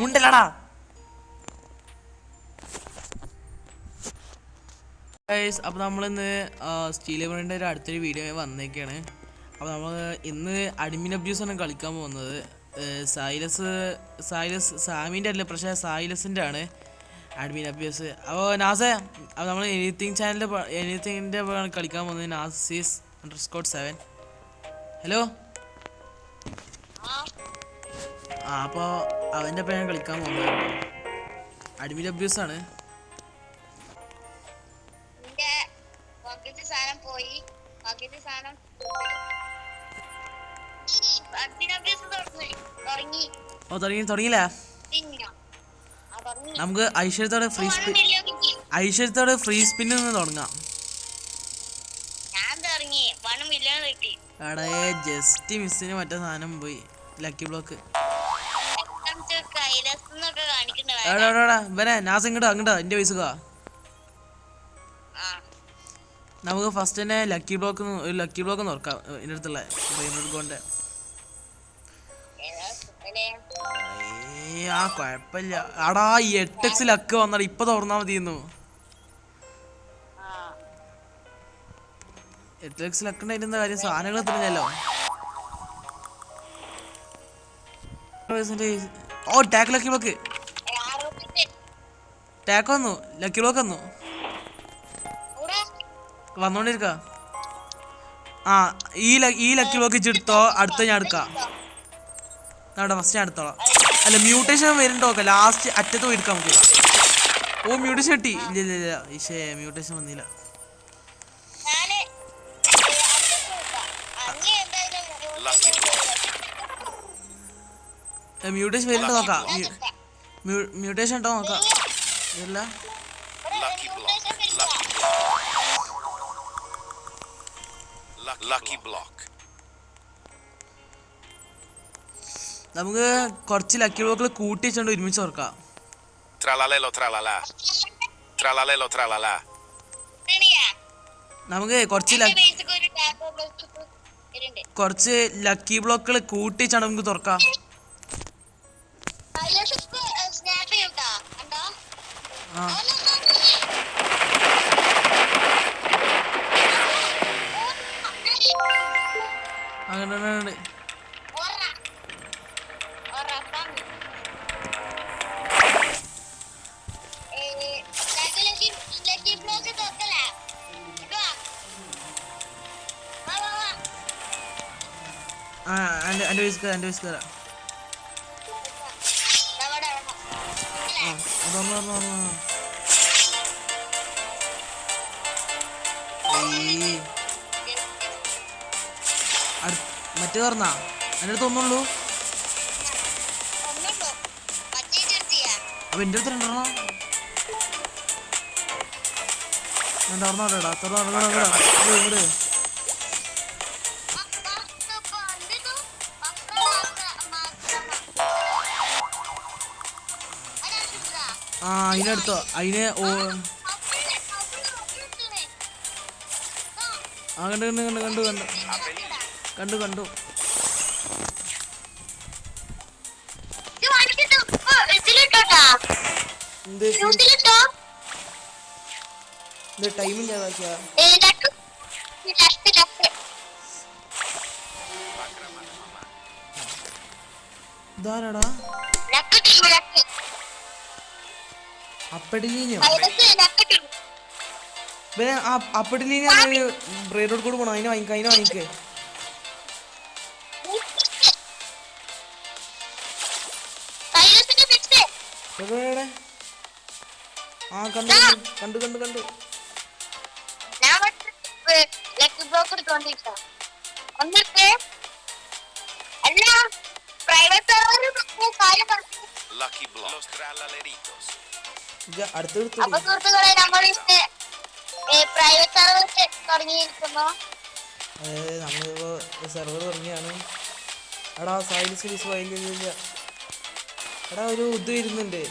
മുണ്ടല്ലടാ. അപ്പോൾ നമ്മളിന്ന് സ്റ്റീൽ ലെവലിൻ്റെ ഒരു അടുത്തൊരു വീഡിയോ വന്നേക്കാണ്. അപ്പോൾ നമ്മൾ ഇന്ന് അഡ്മിൻ അബ്യൂസ് ആണ് കളിക്കാൻ പോകുന്നത്. സാമിൻ്റെ അല്ല, പക്ഷേ സൈലസിൻ്റെ ആണ് അഡ്മിൻ അബ്യൂസ്. അപ്പോൾ നാസേ, അപ്പോൾ നമ്മൾ എനിത്തിങ്ങിൻ്റെ കളിക്കാൻ പോകുന്നത്. Nasis_7. ഹലോ. അപ്പോൾ അവൻ്റെ പേരാണ് കളിക്കാൻ പോകുന്നത്. അഡ്മിൻ അബ്യൂസ് ആണ്. തുടങ്ങിയില്ല. നമുക്ക് ഐശ്വര്യത്തോടെ ഫ്രീ സ്പിൻ നിന്ന് തുടങ്ങാം. എടേ ജസ്റ്റ് മിസ്സിന് മറ്റേ സാധനം പോയി. Lucky block. ഇവനെ നാസ് അങ്ങോട്ടാ എന്റെ പൈസക്കാ. നമുക്ക് ഫസ്റ്റ് തന്നെ ലക്കി ബ്ലോക്ക് നോക്കാം. ഇതിൻ്റെ അടുത്തുള്ള ഗോണ്ട് കുഴപ്പമില്ല. അടാ 8x ലക്ക് വന്നടാ. ഇപ്പൊ തുറന്നാ മതിയെന്നു. 8x ലക്ക് ഉണ്ടായിരുന്ന കാര്യം സാധനങ്ങൾ എത്തുന്നില്ലല്ലോ. ടാക്ക് ലക്കി ബ്ലോക്ക് ടാക്ക് വന്നു. ലക്കി ബ്ലോക്ക് വന്നു. വന്നോണ്ടിരിക്ക. ഈ ലക്കി ബ്ലോക്ക് എടുത്തോ. അടുത്ത ഞാൻ എടുക്കാം. ഫസ്റ്റ് ഞാൻ എടുത്തോളാം. അല്ല, മ്യൂട്ടേഷൻ വരുന്നുണ്ടോ? ലാസ്റ്റ് അറ്റത്ത് പോയി എടുക്കാം നമുക്ക്. ഓ, മ്യൂട്ടേഷൻ കിട്ടി. ഇല്ല ഈശേ, മ്യൂട്ടേഷൻ വന്നില്ല. മ്യൂട്ടേഷൻ വരുന്നുണ്ടോ നോക്കാം. മ്യൂട്ടേഷൻ ഉണ്ടോ നോക്കാം. ഇല്ല, നമുക്ക് കുറച്ച് ലക്കി ബ്ലോക്കുകൾ കൂട്ടി വെച്ചോണ്ട് ഒരുമിച്ച് ഓർക്കാം. നമുക്ക് കുറച്ച് ലക്കി ബ്ലോക്കുകൾ കൂട്ടി വെച്ചാണ് നമുക്ക് തുറക്കാം. അങ്ങനെ എന്റെ വയസ്സ് കയറാം. മറ്റേ തുറന്നാ എൻ്റെ അടുത്ത് ഒന്നുള്ളൂ. അപ്പൊ എന്റെ അടുത്ത് രണ്ടെണ്ണോ. ഞാൻ തുറന്നോടാ. ഇവിടെ അതിനടുത്തോ. അതിന് കണ്ടു. ടൈമില്ല. ഇതാരാടാ? അപ്പടിലീനോ? അപ്പടിലീന ബ്രേഡോട് കൂടെ പോണോ? അതിനെ വാങ്ങിക്കേ. കണ്ടു. നമ്മളിപ്പോ സെർവർ തുടങ്ങിയാണ്. എടാ എടാ ഒരു ഇത് വരുന്നുണ്ട്.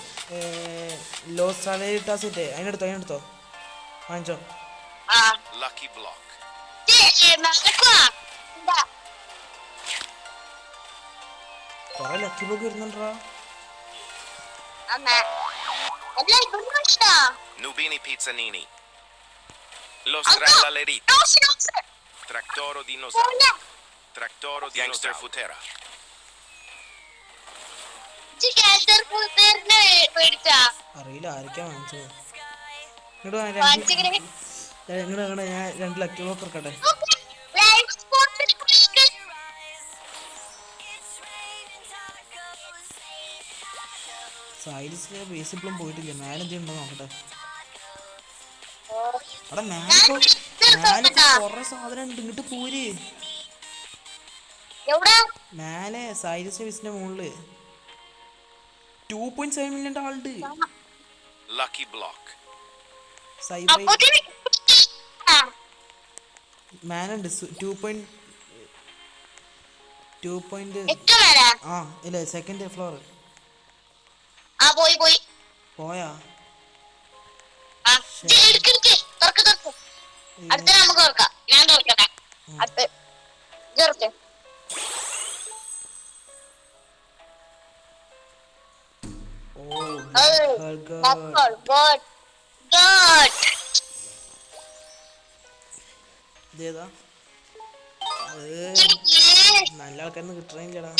ലോസ്റ്റാസിന്റെ അതിനെടുത്തോ വാങ്ങിച്ചോ. കൊറേ ലക്കി ബ്ലോക്ക് വരുന്നുണ്ടാ. Nubini Pizzanini. Lo Strallallerito. Tractoro dinosauro. Tractoro Gangster Futera. അറിയില്ല ആരൊക്കെയാ വാങ്ങിച്ചത്. ഇങ്ങോട്ട് ഞാൻ 2 ലക്കി ബ്ലോക്ക് ഇറക്കട്ടെ. സൈലൻസിലെ ബേസ് ഇപ്പോഴും പോയിട്ടില്ല. മേലെന്തെങ്കിലും ഉണ്ടോ നോക്കട്ടെ. അവിടെ മേലെ കൊറേ സാധനം ഉണ്ട്. ഇങ്ങോട്ട് പോര്. മേലെ സൈലൻസ് ബേസിന്റെ മുകളില് 2.7 മില്യൺ ആളുണ്ട്. Lucky block. മേലുണ്ട് 2. ആ ഇല്ല സെക്കൻഡ് ഫ്ലോർ. പോയാ ഇതേതാ നല്ല ആൾക്കാരൊന്നും കിട്ടണില്ലടാ.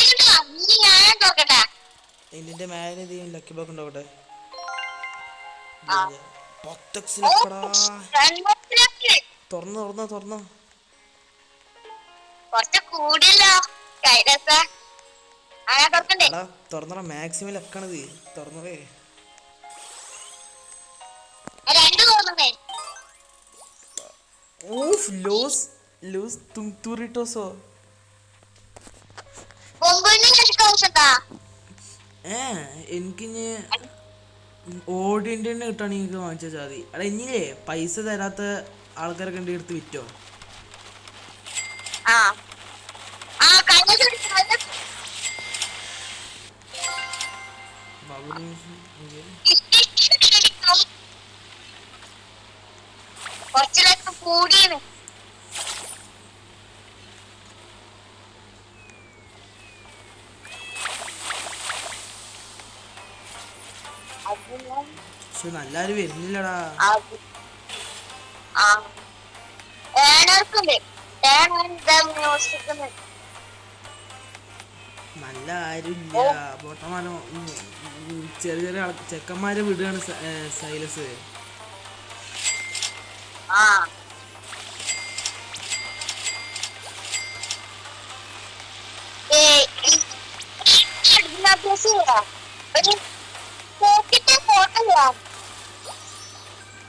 ഇതിന്റെ മേലെ ലക്കി ബ്ലോക്ക് ഉണ്ടോട്ടെ. 10x തുറന്നോ തുറന്നോ മാക്സിമം ലക്കാണിത്. തുറന്നതേ ലൂസ് തുംതുറിട്ടോസോ. എനിക്കിഞ്ഞ് ഓഡിയൻ്റെ തന്നെ കിട്ടുകയാണെങ്കിൽ എനിക്ക് വാങ്ങിച്ചാൽ മതി. അല്ല ഇനിയില്ലേ പൈസ തരാത്ത ആൾക്കാരൊക്കെ ഉണ്ട് എടുത്ത് വിറ്റോ. പക്ഷെ നല്ലാരും വരുന്നില്ലടാ. നല്ല ആരും ഇല്ല. പൊട്ടമാനോ ചെറിയ ചെക്കന്മാരെ വിടുകയാണ് സൈലസ്.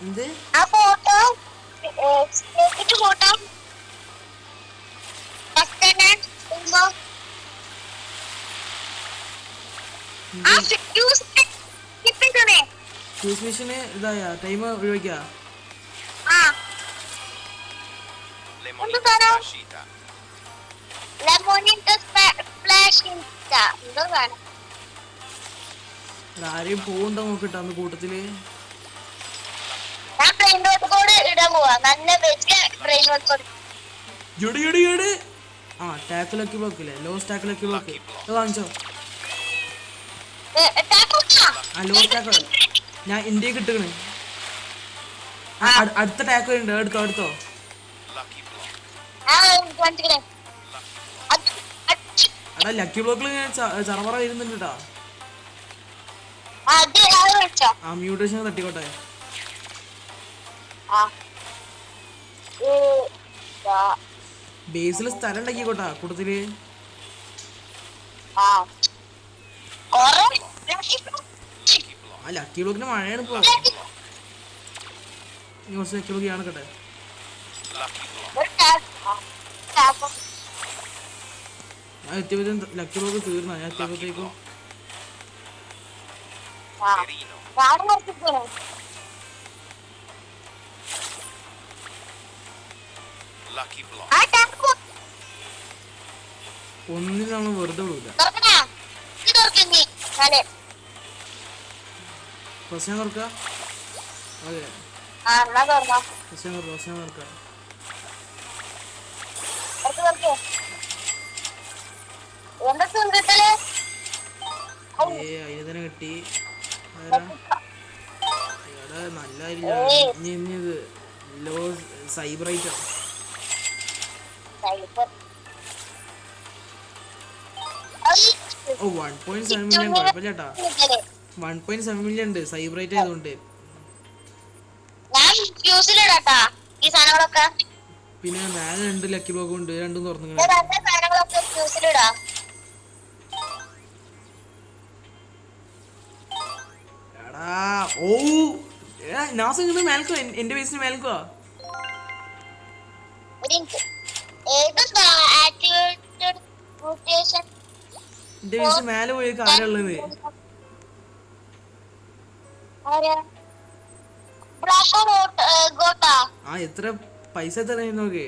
എന്ത് ഫ്യൂസ് മെഷീന് ഇതായ ടൈം ഒഴിവാക്കിയാ. ആരെയും പോവുണ്ടോ നോക്കിട്ടാ അന്ന് കൂട്ടത്തില്. ആ ടാക്ക് ലക്കി ബ്ലോക്ക് ഇല്ലേ, ലോസ് ടാക്ക് ലക്കി ബ്ലോക്ക് വാങ്ങിച്ചോ. ആ ലോസ് ടാക്ക് ഞാൻ ഇന്ത്യക്ക് ഇട്ടുകണ്. അടുത്ത ടാക്ക് വരുന്നുണ്ട്, എടുത്തോ. എടാ ലക്കി ബ്ലോക്കിൽ ചറവറ വരുന്നുണ്ട് കേട്ടാ. ആ മ്യൂട്ടേഷൻ തട്ടിക്കോട്ടെ. ബേസിൽ സ്ഥലം ഉണ്ടാക്കിക്കോട്ടാ കൂട്ടത്തില്. ആ ലക്കി ബ്ലോക്കിന് മഴയാണ് ഇപ്പൊ. കുറച്ച് ലക്കി ബ്ലോക്ക് ആണ് കേട്ടെ. ഞാൻ എത്തിയപ്പോഴത്തേക്കും ലക്കി ബ്ലോക്ക് തീർന്ന. ഞാൻ എത്തിയപ്പോഴത്തേക്കും ഒന്നിനും നമ്മൾ വെറുതെ വിടൂല. പ്രശ്നം തുറക്ക. അതെ പ്രശ്നം തുറക്ക. അതിന് തന്നെ കിട്ടി. നല്ല ഇത് ലോ സൈബറൈറ്റ് ഓ 1.7 മില്യൺ കുഴപ്പമില്ലേട്ടാ 1.7 മില്യൺ ഉണ്ട് സൈബറൈറ്റ് ആയതുകൊണ്ട് പിന്നെ മേലെ 2 ലക്കി ബ്ലോക്ക് ഉണ്ട് രണ്ടും തുറന്നു എടാ ഓ നാസ് ഇങ്ങോട്ട് മേൽക്കോ എന്റെ ബേസിന് മേൽക്കോ എന്റെ ബേസ് മേലെ പോയി ആരുള്ളത് ആ എത്ര പൈസ എത്ര നോക്കേ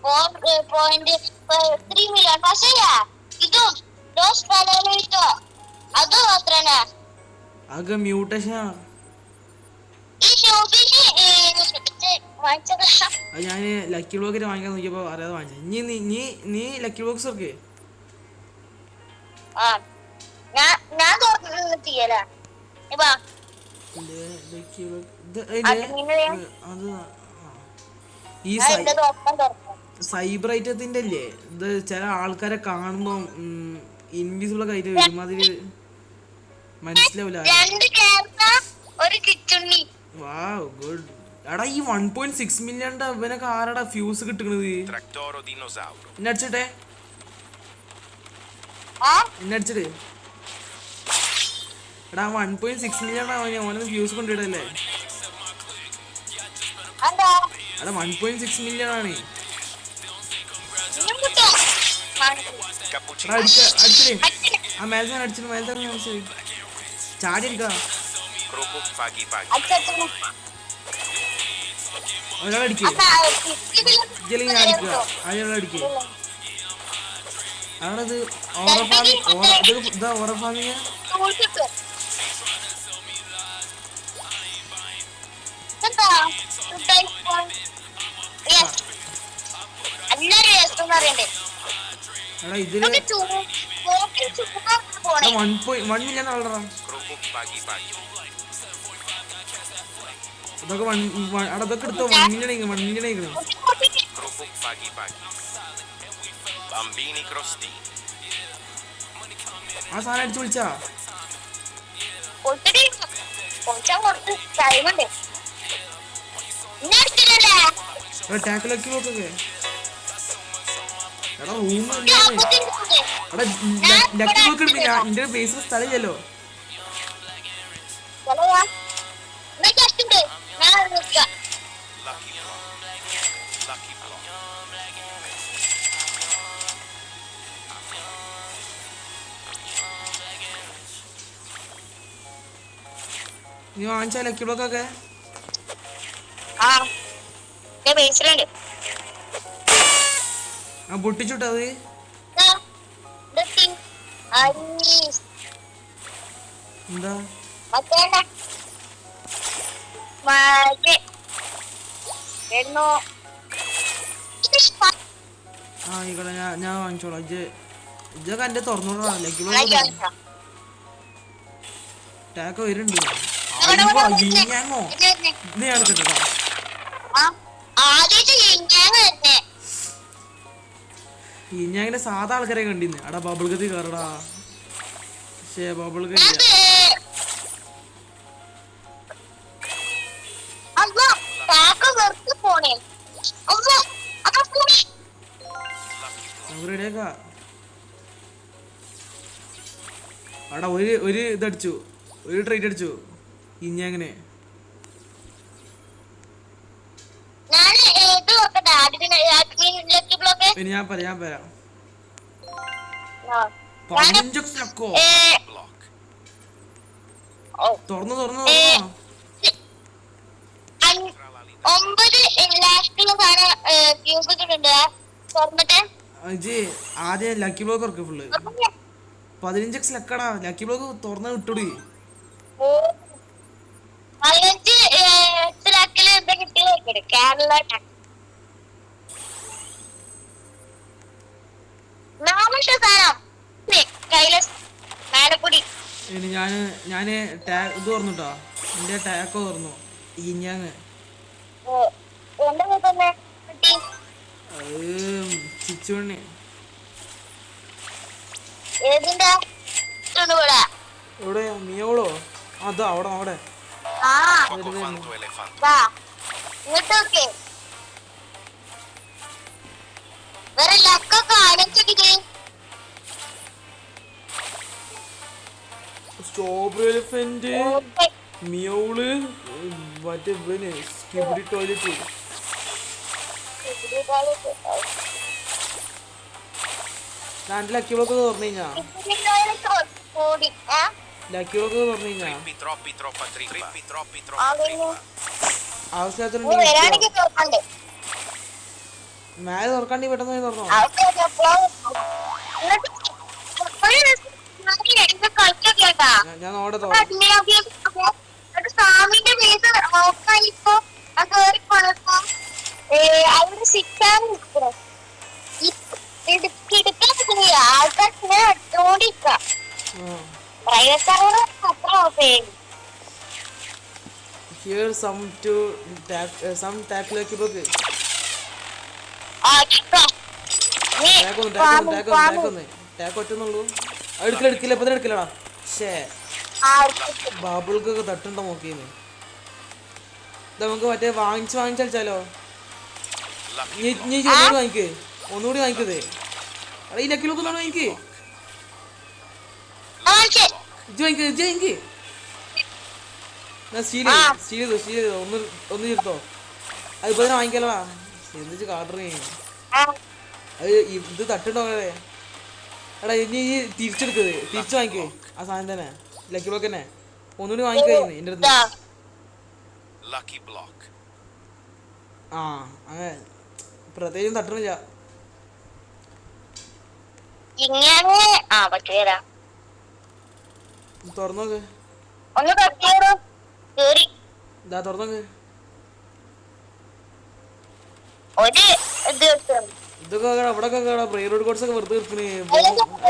4.3 million. പക്ഷേ ഇതും അത് മാത്രാണ് ആകെ മ്യൂട്ടേഷൻ അത് ഞാന് ലക്കി ബ്ലോക്കിട്ട് വാങ്ങിക്കാൻ നോക്കിയപ്പോ അറിയാതെ വാങ്ങിച്ചു നീ ലക്കി ബ്ലോക്സ് ഒക്കെ ഈ സൈബറൈറ്റത്തിന്റെ അല്ലേ ഇത് ചില ആൾക്കാരെ കാണുമ്പോ ഇൻവിസിബിൾ ഒക്കെ ആയിട്ട് വരും അതില് മനസ്സിലാവില്ല വാവ് ഗുഡ് എടാ ഈ 1.6 മില്യന്റെ അവനൊക്കെ ആരാടാ ഫ്യൂസ് കിട്ടുന്നത് Tractoro dinosauro. എന്നെ അടിച്ചിട്ടെ എന്നെ അടിച്ചിട്ട് എടാ 1.6 മില്യൺ ഓനൊന്ന് ഫ്യൂസ് കൊണ്ടിടല്ലേ എടാ 1.6 മില്യൺ ആണ് Cappuccino. അടിച്ചിട്ട് ആ മേൽസാൻ അടിച്ചിട്ട് മേൽസാൻ ചാടി അടിക്കാ Krupuk pagi pagi. ഒരാളടിക്കുക ഇല്ലെങ്കിൽ ഞാൻ അടിക്കുക അയാളടിക്കുക ആണത് ഇതാ ഓറഫാമിയ എടാ ഇതില് 1 മില്യൺ ആളടാ Krupuk pagi pagi. അതൊക്കെ അതൊക്കെ എടുത്തോ 1 മില്യൺ 1 മില്യൺ ആയിക്കണം Krupuk pagi pagi. Bambini crostini. ആ സാധനം അടിച്ചു വിളിച്ചാ ടാക്കിലൊക്കെ നോക്കൊക്കെ എടാ റൂം എടാ ലക്കി ബ്ലോക്ക് എടുത്ത് ഞാൻ എന്റെ ബേസിൽ സ്ഥലമില്ലല്ലോ Lucky block. Lucky block. നീ വാങ്ങിച്ച ലക്കി ബ്ലോക്ക് ഒക്കെ ആ പൊട്ടിച്ചുട്ടത് എന്താ ആ ആയിക്കോട്ടെ ഞാൻ വാങ്ങിച്ചോളാം ഇതൊക്കെ എന്റെ തുറന്നോളാ ലക്കി ബ്ലോക്ക് ടാക്ക് വരുന്നുണ്ട് ഞാനോ ഇത് ഞാൻ എടുക്കട്ടോ ഞാനിങ്ങനെ സാധാ ആൾക്കാരെ കണ്ടിന്ന് അടാ ബബിൾ ഗതി കയറടാ പക്ഷേ ബബിൾ ഗതി റെഡിയാക്കാ അടാ ഒരു ഇതടിച്ചു ഒരു ട്രേറ്റ് അടിച്ചു ഇങ്ങനെ പിന്നെ ഞാൻ പറയാം 15 ലക്കോ Block. തുറന്നു 9 ലാഖിലുള്ള ഫ്യൂസ് ഇട്ടിട്ടുണ്ട് തുറന്നിട്ട് ഇജ് ആദ്യം ലക്കി ബ്ലോക്ക് ഇറക്കും ഫുള്ള് 15 ലക്കടാ ലക്കി ബ്ലോക്ക് തുറന്ന് വിട്ടുടി 15 ലാഖില് എന്താ കിട്ടിയത് കേരള നാമത്തെ സാധനം കൈലാസ് മേലക്കുടി ഇനി ഞാന് ഇത് തുറന്നുട്ടോ, എന്റെ ടാക്കോ തുറന്നു ഇഞ്ഞാങ് എന്താ തന്നെ കിട്ടി? ചിച്ചുണ്ണി ഏതിന്റെ ഇവിടെ? എവിടെ മിയോളോ? അതാ അവിടെ ആ Cofanto elefante. വാ ഇങ്ങോട്ട് നോക്കേ. വേറെ ലക്കൊക്കെ അടച്ചിട്ട് സ്ട്രോബെറി എലിഫന്റ്, മിയോള്, മറ്റേ ഇവന് സ്കിബിഡി ടോയ്ലറ്റ്. നാട്ടിൽ ലക്കികളൊക്കെ തുറന്നു കഴിഞ്ഞാ ലക്കികളൊക്കെ തുറന്നു കഴിഞ്ഞാ Troppa trippa. Troppi, ആവശ്യത്തിനുണ്ട്. വരാണെങ്കിൽ തുറക്കണ്ടേ? മേലെ തുറക്കാണ്ടി പെട്ടെന്ന് പോയി തുറന്നോ. കളിച്ചോക്കേട്ടാ ഞാൻ അവിടെ തുറന്നു. സ്വാമിന്റെ പേര് നോക്കാനിപ്പോ കേറി പോണപ്പോ അവിടെ സിക്കാൻ കിടക്കാൻ ആൾക്കാർ എടുത്തോണ്ടിരിക്ക. പ്രൈവറ്റ് അത്ര പേര്. Here some tackle ലക്കിബോക്ക്. ടാക്ക് ഒറ്റന്നുള്ളൂ. എടുക്കില്ല ഇപ്പൊ എടുക്കില്ലടാ. ഷേ ബാബിൾക്കൊക്കെ തട്ടുണ്ടോ നോക്കിയെന്ന്. നമുക്ക് മറ്റേ വാങ്ങിച്ച് കളിച്ചാലോ? നീ ഒന്നുകൂടി വാങ്ങിക്കതേ. എടാ ഈ ലക്കിലൊക്കെ വാങ്ങിക്ക്. ഇജ്ജ് വാങ്ങിക്ക്. സ്റ്റീൽ ഒന്ന് ചേർത്തോ. അത് ഇപ്പൊ തന്നെ വാങ്ങിക്കലടാ. എന്തിച്ച് കാട്ടറേ അത് ഇത് തട്ടുണ്ടോക്കേ. എടാ ഇനി തിരിച്ചു വാങ്ങിക്കേ ആ സാധനം തന്നെ. ലക്കി ബ്ലോക്ക് തന്നെ ഒന്നുകൂടി വാങ്ങിക്കഴിഞ്ഞു എൻ്റെ അടുത്ത്. Lucky block. ആ അങ്ങനെ പ്രത്യേകിച്ചും തട്ടണില്ല. തുറന്നോക്ക്. ഇതാ തുറന്നോക്ക്. ഇതൊക്കെ അവിടെ പ്രൈവറ്റ് കോഴ്സ് ഒക്കെ വെറുതെ നിർത്തണേ.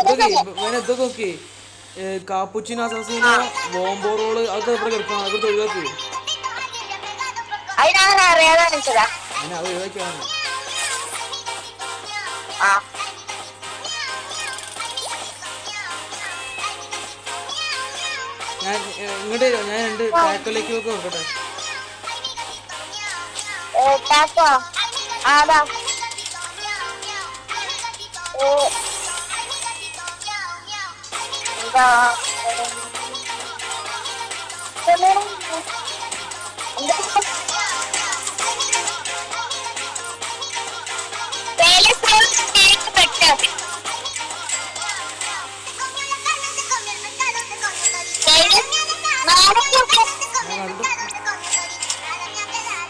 ഇതൊക്കെ നോക്കി കാപ്പുച്ചിനോ അസാസിനോ ബോംബോ റോള് അതൊക്കെ ഇവിടെ കിടക്കണം. അതൊക്കെ ഒഴിവാക്കി. അങ്ങനെ അത് ഒഴിവാക്കിയാണ്. ഞാൻ ഇങ്ങോട്ട് ഞാൻ 2 ടാക്കോലേക്ക് നോക്കട്ടെ.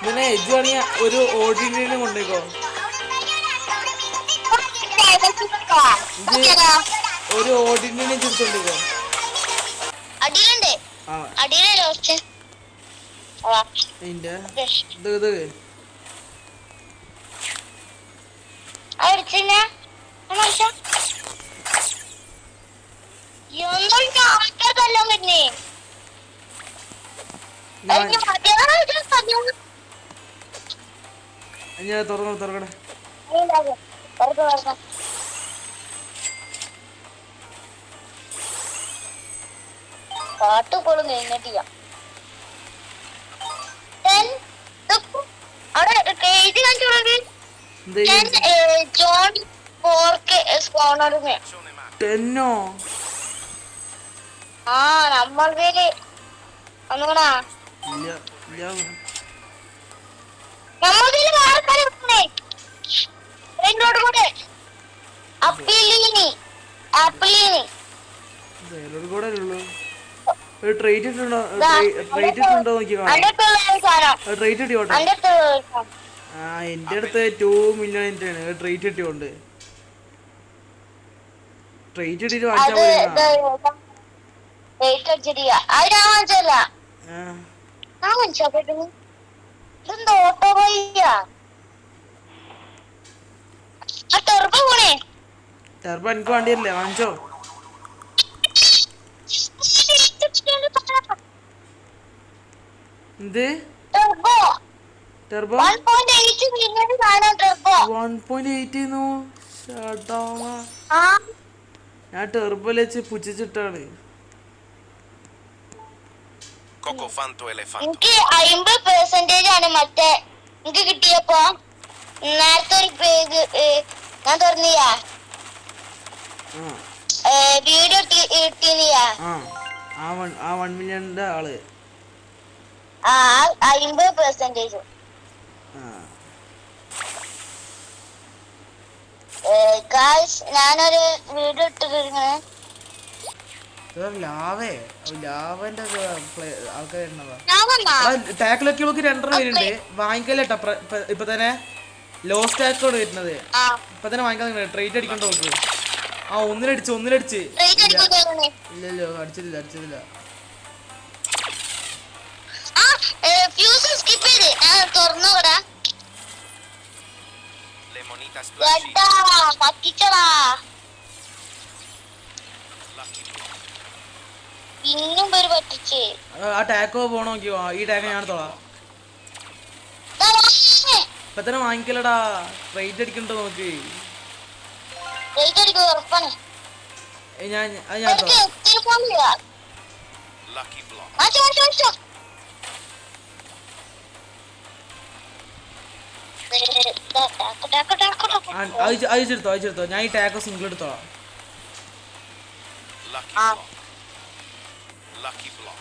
പിന്നെ എജ്ജ് വേണമെങ്കിൽ ഒരു ഓർഡിനറിനെ കൊണ്ടേക്കോ. ഒരു ഓർഡിനറിനെ ചെറുത്തോണ്ടേക്കോ. ഞാൻ തുറക്കട്ടെ. പാട്ടുകളും കഴിഞ്ഞിട്ടില്ല. ജോൺ പോർക്ക് സ്പോണറിന് ആ നമ്മൾ പേര് ഒന്നുകൂടാ നമ്മൾ പേര് വേറെ എന്നോട് കൂടെ അപ്പിലീനി കൂടെ ഉള്ളൂ. ട്രേറ്റ് ഇട്ടുണ്ടോ നോക്കി ട്രേറ്റ് ഇട്ടിയോട്ടെ. ആ എന്റെ അടുത്ത് 2 മില്യൺ ആണ് ട്രേറ്റ് ഇട്ടിയോണ്ട്. ട്രേറ്റ് ഇട്ടിട്ട് ടെർബോ എനിക്ക് വേണ്ടിയല്ലേ വാങ്ങിച്ചോ. എന്ത് ടെർബോ ടെർബോ 1.8 മില്യൺ കാണാം ടെർബോ 1.8 ആ ഞാൻ ടെർബോയിൽ വെച്ച് പുച്ഛിച്ചിട്ടാണ്. Coco fanto elefanto. എനിക്ക് 50% ആണ് മറ്റേ എനിക്ക് കിട്ടിയപ്പോ നേരത്തെ ഒരു പേജ് ഞാൻ തുറന്നിയാ വീഡിയോ ഇട്ടിനിയാ ആ 1 മില്യണിന്റെ ആള് ആ 50%. ഞാനൊരു വീഡിയോ ഇട്ടിരുന്നു. ലാവന്റെ ആൾക്കാർ ടാക്കിലൊക്കെ നമുക്ക് 2 പേരുണ്ട്. വാങ്ങിക്കല്ലേട്ടാ ഇപ്പൊ തന്നെ ലോ സ്റ്റാക്കോട് വരുന്നത്. ഇപ്പൊ തന്നെ വാങ്ങിക്കാൻ ട്രേറ്റ് അടിക്കണ്ട നോക്ക്. ആ ഒന്നിലടിച്ച് ഇല്ലല്ലോ അടിച്ചില്ല Le monitas flashy. Lucky block. ഇന്നും പേര് പറ്റിച്ച് ആ ടാക്കോ പോണോ നോക്കിയോ. ഈ ടാക്ക് ഞാൻ എടുത്തോളാം. ഇപ്പൊ തന്നെ വാങ്ങിക്കലടാ. റേറ്റ് അടിക്കണ്ടോ നോക്ക്. ഉറപ്പാണ്. ഞാൻ എടുത്തോളാം. Lucky block. അയച്ചെടുത്തോ. ഞാൻ ഈ ടാക്കോ സിംഗിൾ എടുത്തോളാം. Lucky block. Lucky block.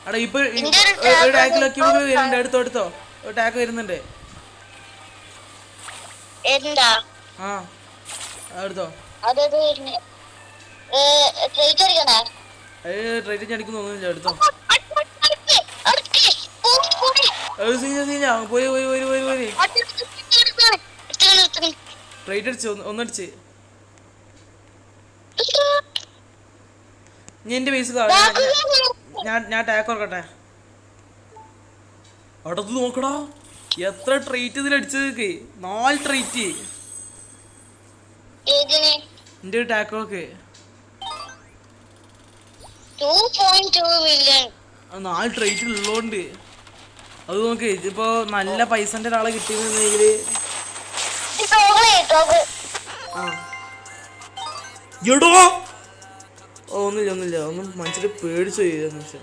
എടാ ഇപ്പൊ ഒരു ടാക്കിലൊക്കെ വരുന്നുണ്ട്. എടുത്തോ ഒരു ടാക്ക് വരുന്നുണ്ട്. എന്താ ആ എടുത്തോ. ട്രേറ്റ് അടിക്കുന്നു തോന്നുന്നില്ല. എടുത്തോ. പോയി ട്രേറ്റ് അടിച്ച് ഒന്നടിച്ച്. നീ എന്റെ പൈസ ഞാൻ ടാക്ക് ഓർക്കട്ടെ. അടുത്ത് നോക്കടാ എത്ര ട്രേറ്റ് ഇതിൽ അടിച്ചത്. 4 ട്രേറ്റ് എന്റെ ഒരു ടാക്ക് ഓർക്ക് 2.2 മില്യൺ 4 ട്രേറ്റ് ഉള്ളോണ്ട്. അത് നോക്ക് ഇപ്പൊ നല്ല പൈസന്റെ ഒരാളെ കിട്ടിയെന്നുണ്ടെങ്കില് എടോ ഒന്നുമില്ല ഒന്നും മനസ്സിൽ പേടിച്ചു പോയി. നിമിഷം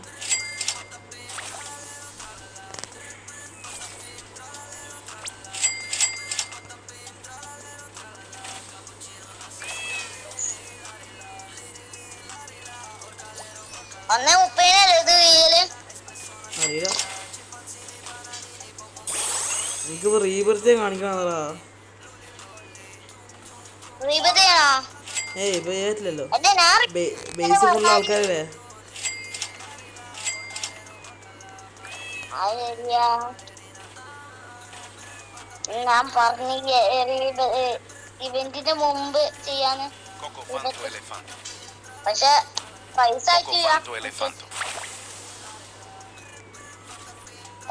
അറിയില്ല. എനിക്കിപ്പോ റീബർത്തേ കാണിക്കണതാ. ഏയ് ഇപ്പൊ ചെയ്യത്തില്ലല്ലോ. ബേസ് ഫുൾ ആൾക്കാരല്ലേ. ഞാൻ പറഞ്ഞ ഇവന്റിന് മുമ്പ് ചെയ്യാന്. Coco fanto elefanto. പക്ഷെ പൈസ Coco fanto elefanto.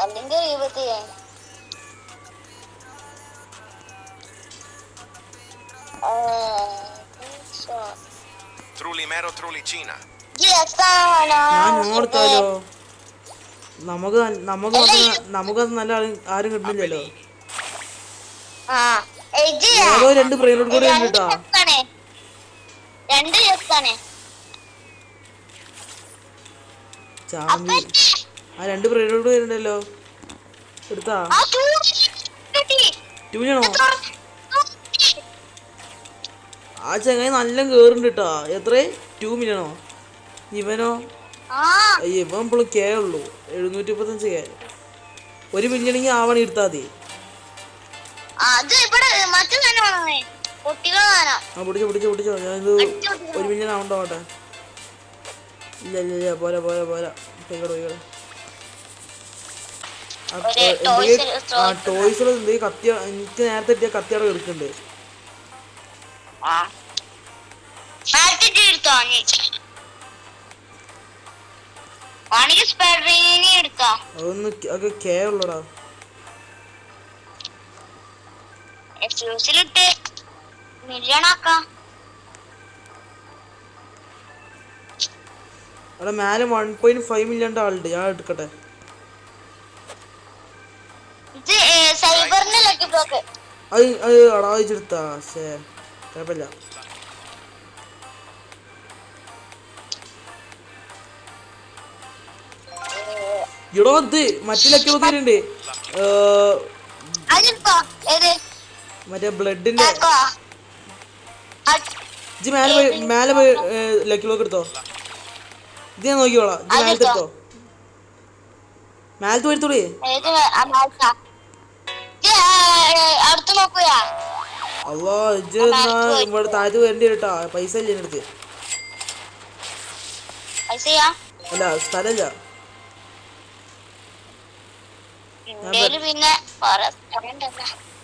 അല്ലെങ്കിൽ ഇരുപത്തി Trulli mero trulli cina. ഞാൻ ഓർത്താലോ നമുക്കത് നല്ല ആരും കിട്ടുന്നില്ലല്ലോ. ഏതോ 2 പ്രൈവറ്റ് കൂടെ ഉണ്ട് കേട്ടോ. 2 ദിവസമാണ് ആ 2 പ്രൈവറ്റ് കൂടെ വരുന്നുണ്ടല്ലോ. എടുത്താ 2 ആണോ? ആ ചങ്ങായി നല്ല കേറുണ്ട് കേട്ടോ. എത്ര 2 മില്യണോ? ഇവനോ ഇവൻ ഇപ്പോഴും കെ ഉള്ളൂ 735 കെ. 1 മില്യണെങ്കിൽ ആവണി എടുത്താൽ മതി. പിടിച്ചോ ഞാനിത് 1 മില്യൺ ആവണ്ടോട്ടെ. ഇല്ല പോരാ പോയിക്കോട്ടെ. ടോയ്സിൽ എന്തെങ്കിലും കത്തി എനിക്ക് നേരത്തെ എത്തിയ കത്തിയുടെ എടുക്കുന്നുണ്ട്. അതൊന്ന് ഒക്കെ കെ ഉള്ളടാ. ഫ്യൂസിലിട്ട് മില്യൺ ആക്കാം. അവിടെ മേലെ 1.5 മില്യൺ ആളുണ്ട്. ഞാൻ എടുക്കട്ടെ. ഇത് സൈബറിന്റെ ലക്കി ബ്ലോക്ക്. അത് അടാവിച്ചെടുത്താ. ശേ കുഴപ്പമില്ല. ഇടോ ഇത് മറ്റേ ലക്കി ബ്ലോക്ക് ഉണ്ട്. മറ്റേ ബ്ലഡിന്റെ ഇജ്ജ് മേലെ പോയി ലക്കി ബ്ലോക്ക് എടുത്തോ. ഇത് ഞാൻ നോക്കിക്കോളാം. ഇജ്ജ് മേലത്തെ എടുത്തോ. മേലത്ത് പോയിത്തോളേ. അല്ലോ ഇജ്ജ് ഇവിടെ താഴത്ത് വരേണ്ടി വരട്ടാ. പൈസ ഇല്ല എൻ്റെ അടുത്ത്. അല്ല സ്ഥലമില്ല.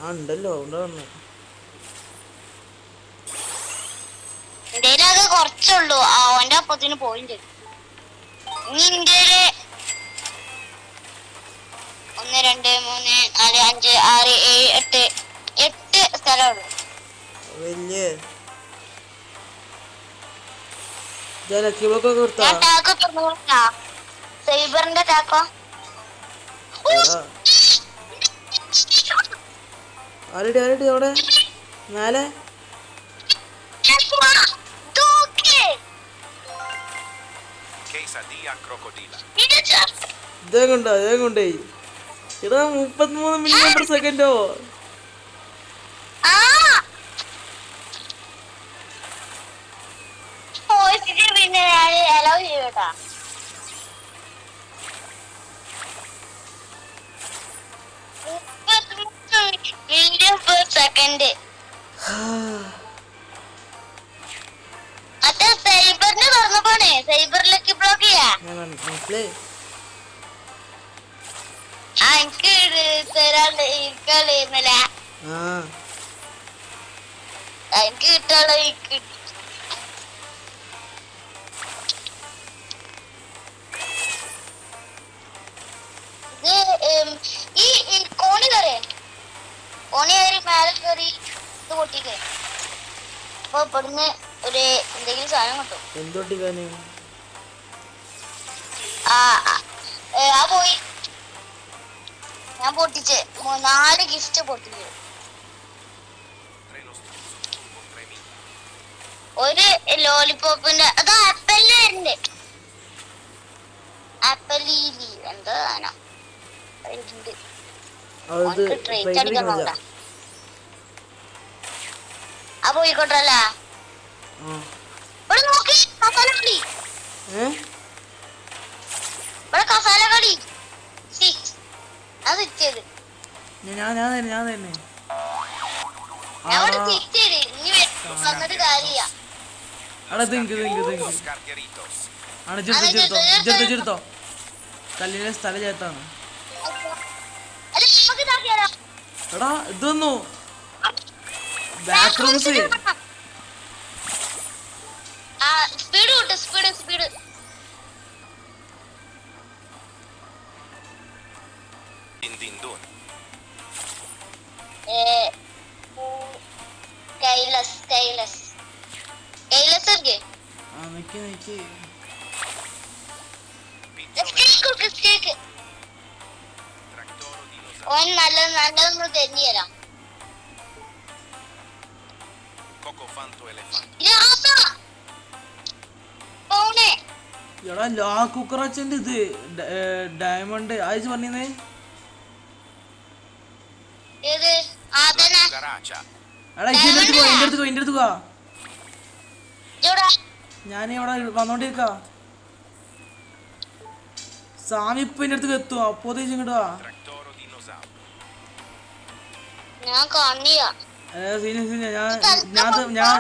ആ ഉണ്ടല്ലോ ഉണ്ടാവുന്നു. ഇന്ത്യയിലത് കുറച്ചുള്ളൂ. അവന്റെ അപ്പത്തിന് പോയിന്റ്. ഇനി ഇന്ത്യയില് 1 2 3 4 5 6 7 8 സ്ഥലമുള്ളൂ. വലിയ ലക്കി ബ്ലോക്ക് ഒക്കെ കൊടുത്താ. ഞാൻ ടാക്കോ തുറന്നു. സൈബറിന്റെ ടാക്കോ ആരടി അവിടെ മേലെ Quesadilla crocodila. ഇതേ കൊണ്ടേ ഇതാ 33 മില്യൺ പെർ സെക്കൻഡോ. പിന്നെ അലോ ചെയ്യട്ടാ. സെക്കൻഡ് മറ്റേ സൈബറിന് തുറന്നപ്പോണേ. സൈബറിലേക്ക് ബ്ലോക്ക് ചെയ്യാ. എനിക്ക് തരാണ്ട് ഇരിക്കാളിരുന്നില്ല. എനിക്ക് കിട്ടാളോ. ഇത് ഈ കോണി കയറി മേലെ കയറി ഇത് പൊട്ടിക്കേ. അപ്പൊ ഇവിടുന്ന് ഒരു എന്തെങ്കിലും സാധനം കിട്ടും. എന്തൊട്ടിക്കാന് പോയി. ഞാൻ പൊട്ടിച്ച് 4 ഗിഫ്റ്റ് പൊട്ടിച്ചു. ഒരു ലോലിപോപ്പിന്റെ അത് ആപ്പിളിന്റെ വരുന്നുണ്ട്. ആപ്പിൾ എന്താ സാധനം പോയിക്കോട്ടല്ല. ഇവിടെ നോക്കി കസാല കളി. ഇവിടെ കസാല കളി അത് ഇച്ചത്. ഞാൻ തന്നെ ഇനി വന്നിട്ട് കാര്യ. ചെറുത്തോ കല്ലിന്റെ സ്ഥലം ചേർത്താണ്. എടാ ഇതൊന്നു ബാക്ക് റൂംസ്. സ്പീഡ് കൂട്ട്. സ്പീഡ് കൈലസ് ഓൻ നല്ലതൊന്ന് തെരഞ്ഞു തരാം. എടാ ലാ കുക്കറാച്ചന്റെ ഇത് ഡയമണ്ട് അയച്ചു പറഞ്ഞേ. എടാ എന്റെ അടുത്ത് പോ. ഞാൻ ഇവിടെ വന്നോണ്ടിരിക്ക. സാമി ഇപ്പൊ എന്റെ അടുത്ത് എത്തും. അപ്പോ ഇങ്ങോട്ടാ.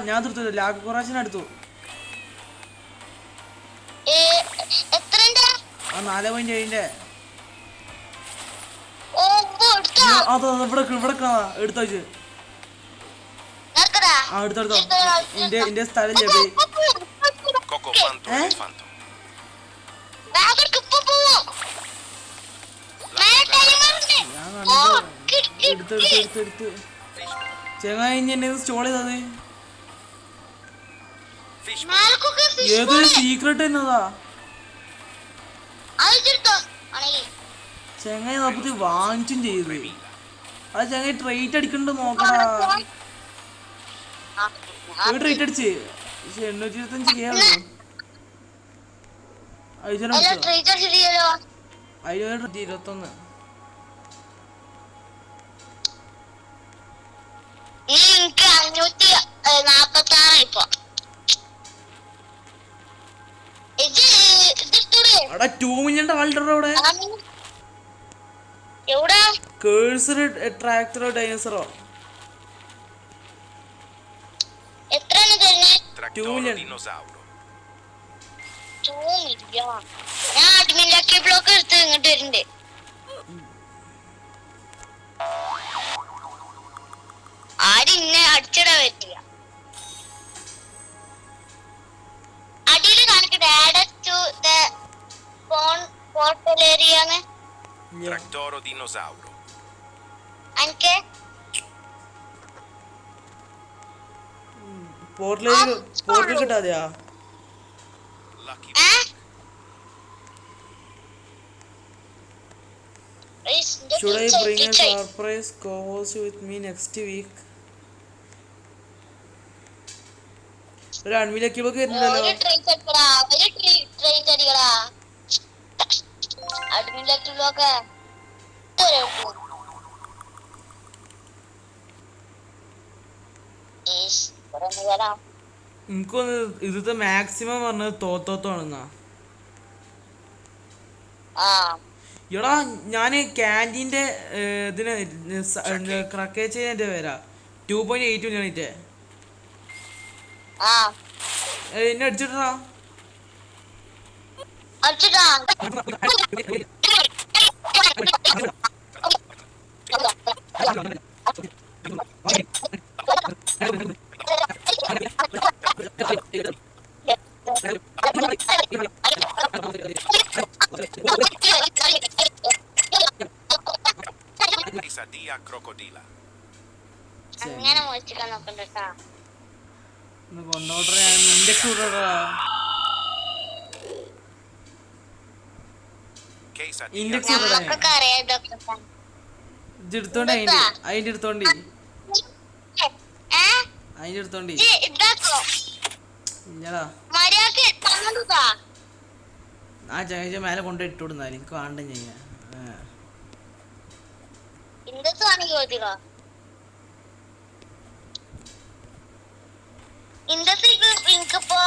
ഞാൻ തീർത്തു. ലാക്ക് കുറച്ചിനെ എടുത്തു. 4.7 അതോ ഇവിടെ എടുത്തോ. എടുത്തോ എന്റെ സ്ഥലം എടുത്ത് ചെങ്ങായി എന്നെ സ്റ്റോൾ ചെയ്തത്. ഏതൊരു സീക്രട്ട് എന്നതാ. അതെടുത്തോ ആണെങ്കിൽ ചെങ്ങായി നോക്കി വാങ്ങിച്ചും ചെയ്ത്. അത് ചെങ്ങായി ട്രേറ്റ് അടിക്കണ്ട് നോക്കടാ. ട്രേറ്റ് അടിച്ച് 825 കേളൂ. അതിന് 21. എനിക്ക് 546 ഇപ്പൊ. അവിടെ 2 മില്യൺ ആളുടെ അവിടെ. എവിടെ കേഴ്സർ ട്രാക്ടറോ ഡൈനോസറോ? എത്രയാണ് തരുന്നത്? Tractoro million. dinosauro. 2 മില്യൺ. ഞാൻ അഡ്മിൻ ലക്കി ബ്ലോക്ക് എടുത്ത് ഇങ്ങോട്ട് വരുന്നുണ്ട്. ആരും ഇന്നെ അടിച്ചിടാൻ പറ്റില്ല. അടിയിൽ കാണിക്കട്ടെ added to the phone portal ഏരിയാന്ന്. Tractoro dinosauro. എനിക്ക് പോർട്ടൽ കിട്ടാതെയാ? Lucky Should I bring a surprise co-host with me next week? ഒരു അൺവിലക്കിലൊക്കെ വരുന്നുണ്ടല്ലോ. ഒരു ട്രേറ്റ് അടിക്കടാ. അഡ്മിൻ ലക്കി ബ്ലോക്ക് എനിക്കൊന്ന് ഇതത്തെ മാക്സിമം പറഞ്ഞത് തോത്തോത്താണെന്നാ. എടാ ഞാന് ക്യാൻറ്റീൻ്റെ ഇതിന് ക്രക്കേച്ചതിൻ്റെ പേരാ 2.8 മില്യണിറ്റ് എന്നെ അടിച്ചിട്ടാ. Quesadilla crocodila. അങ്ങനെ മോശിക്കാൻ നോക്കണ്ടാ. കൊണ്ടോട്ടെ ഇൻഡെക്സ് വിടടാ. Quesadilla. ഇൻഡെക്സ് നമുക്കൊക്കെ അറിയാം ഇതൊക്കെ. ഇതെടുത്തോണ്ട് അതിന്റെ എടുത്തോണ്ടി അതിന്റെ എടുത്തോണ്ടി. ഇതാക്കോ ഇല്ലടാ മര്യാദക്ക് തന്നതാ. ആ ചങ്ങ മേലെ കൊണ്ട് ഇട്ടുവിടുന്നാലും എനിക്ക് വേണ്ട ചെയ്യാ. ഇന്നത്തെ ആണെങ്കിൽ ചോദിക്കോ ഇന്നത്തെ എനിക്കിപ്പോ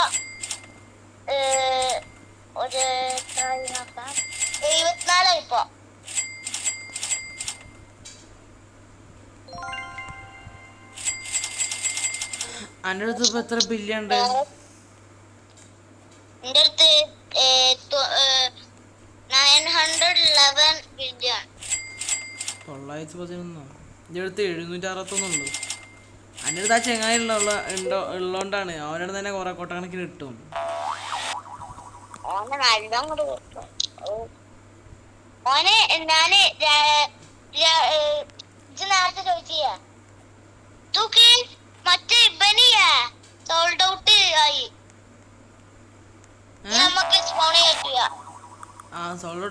ഒരു 74 ഇപ്പൊ. അന്റെ അടുത്ത് ഇപ്പൊ എത്ര ബില്യണ്ട്? എന്റെ അടുത്ത് 911 ബില്യൺ. 911. എന്റെ അടുത്ത് 761 ഉള്ളു. അന്റെ അടുത്ത് ആ ചെങ്ങായി ഉള്ളോണ്ടാണ്. അവനോട് തന്നെ കൊറേ കൊട്ടക്കണക്കിന് കിട്ടും. ഓനെ നല്ലോണം കൂടെ കിട്ടും. ഓനെ ഞാന് നേരത്തെ ചോദിച്ചിയ തൂക്കി മറ്റേ ഇബനിയാ സോൾഡ് ഔട്ട് ആയി. നമുക്ക് സ്പോൺ ചെയ്യാ. സോൾഡ്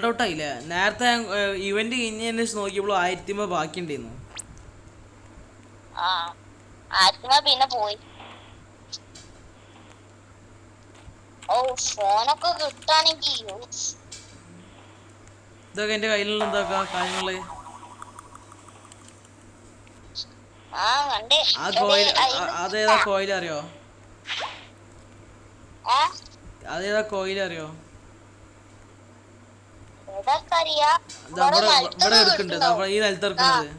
ഔട്ട് ആയില്ലേ? നേരത്തെ ഇവന്റ് കഴിഞ്ഞ നോക്കിയപ്പോൾ 1000 ബാക്കി ഉണ്ടായിരുന്നു. പിന്നെ പോയി. ഓ ഫോണൊക്കെ കിട്ടാണെങ്കി ഇതൊക്കെ എന്റെ കയ്യിലുള്ള എന്താക്കാ കാര്യങ്ങള്. അതേതാ കോയിൽ അറിയോ? അതേതാ കോയിൽ അറിയോ? ഇവിടെ എടുക്കണ്ട് ഈ നിലത്ത് ഇറക്കുന്നത്.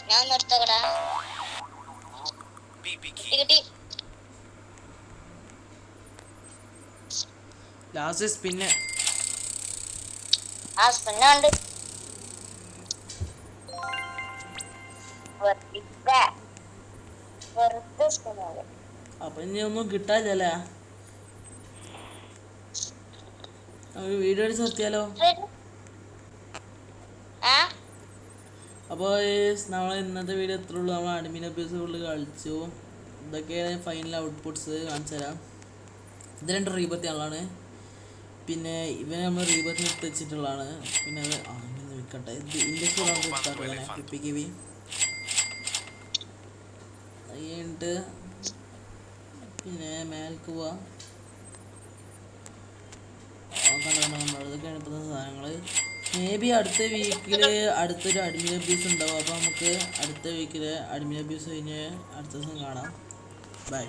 ഞാൻ നിർത്തകടാ. കിട്ടി. Last spin. ആ സ്പിന്നുണ്ട്. അപ്പൊ ഇനി ഒന്നും കിട്ടാല്ലേ? വീഡിയോ അടിച്ച് നിർത്തിയാലോ? അപ്പോൾ നമ്മൾ ഇന്നത്തെ വീഡിയോ എത്ര ഉള്ളൂ. നമ്മൾ അഡ്മിൻ എപ്പിസോഡിൽ കളിച്ചു. ഇതൊക്കെയാണ് ഫൈനൽ ഔട്ട്പുട്ട്സ് കാണിച്ചു തരാം. ഇത് 2 റീബത്ത് ആളാണ്. പിന്നെ ഇവനെ നമ്മൾ റീബത്തിന് എടുത്ത് വെച്ചിട്ടുള്ളതാണ്. പിന്നെ അത് ഇങ്ങനെ വിൽക്കട്ടെ. ഇത് ഇൻഡസ്ട്രി എടുത്താട്ടെ പിപ്പിക്ക് വി കഴിഞ്ഞിട്ട് പിന്നെ മേൽക്ക് പോവാ. നമ്മളതൊക്കെയാണ് ഇപ്പോഴത്തെ സാധനങ്ങൾ. മേ ബി അടുത്ത വീക്കിൽ അടുത്തൊരു അഡ്മിൻ അബ്യൂസ് ഉണ്ടാവും. അപ്പോൾ നമുക്ക് അടുത്ത വീക്കിൽ അഡ്മിൻ അബ്യൂസ് കഴിഞ്ഞ് അടുത്ത ദിവസം കാണാം. ബൈ.